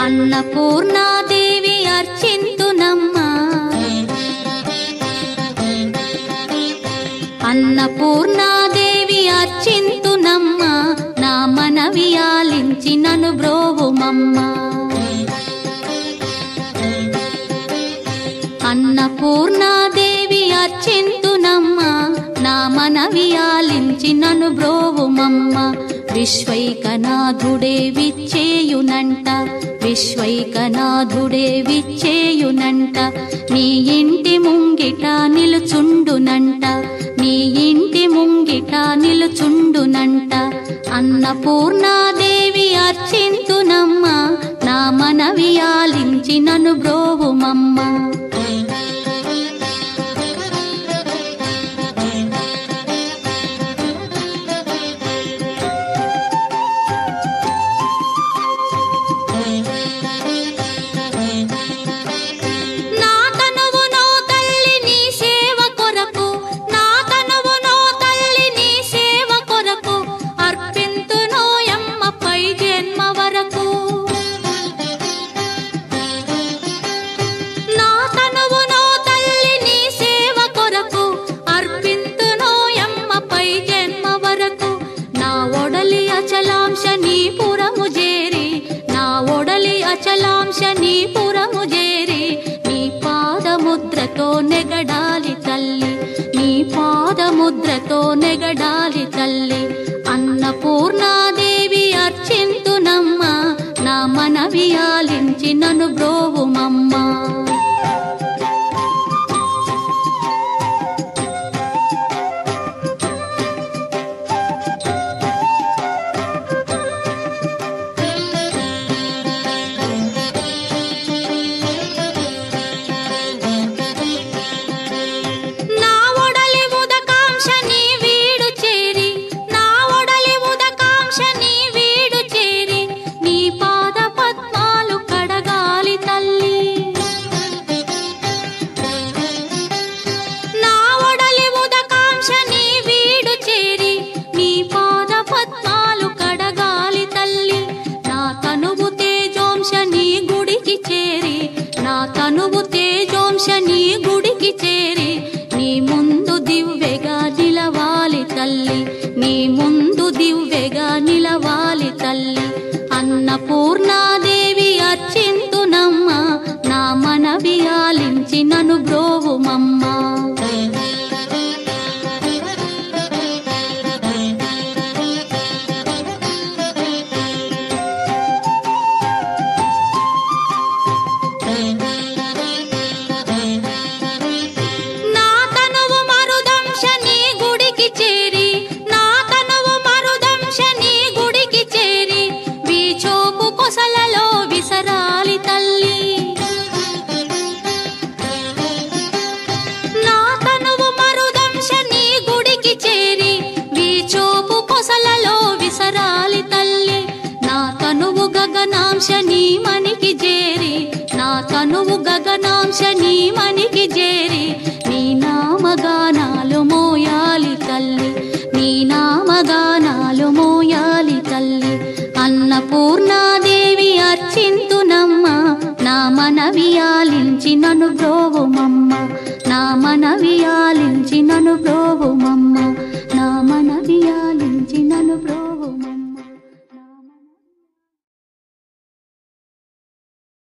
అన్నపూర్ణాదేవి అర్చింతునమ్మ, అన్నపూర్ణాదేవి అర్చింతునమ్మ, నా మనవి ఆలించి నన్ను బ్రోవుమమ్మ. అన్నపూర్ణాదేవి అర్చింతునమ్మ, నా మనవి ఆలించి నన్ను బ్రోవుమమ్మ. విశ్వైకనాథుడే విచ్చేయునంట, విశ్వైకనాథుడే విచ్చేయునంట, నీ ఇంటి ముంగిట నిలుచుండునంట, నీ ఇంటి ముంగిట నిలుచుండునంట. అన్నపూర్ణాదేవి అర్చింతునమ్మ, నా మనవి ఆలించి నన్ను బ్రోవుమమ్మ. అచలాంశ నీ పురము చేరి, నీ పాదముద్రతో నెగడాలి తల్లి, నీ పాదముద్రతో నెగడాలి తల్లి. అన్నపూర్ణాదేవి అర్చింతునమ్మ, నా మనవి ఆలించి నన్ను బ్రోవుమమ్మ. తనువు తేజోంశ నీ గుడికి చేరి, నీ ముందు దివ్వెగా నిలవాలి తల్లి, నీ ముందు దివ్వెగా నిలవాలి తల్లి. అన్నపూర్ణాదేవి అర్చింతునమ్మ, నా మనవి ఆలించి నన్ను బ్రోవుమమ్మ. గగనాంశ నీ మనికి చేరి, నా తనువు గగనాంశ నీ మనికి చేరి, నీ నామగానాలు మోయాలి తల్లి, నీ నామగానాలు మోయాలి తల్లి. అన్నపూర్ణాదేవి అర్చింతునమ్మ, నా మనవి ఆలించి నన్ను బ్రోవుమమ్మ, నా మనవి ఆలించి నన్ను బ్రో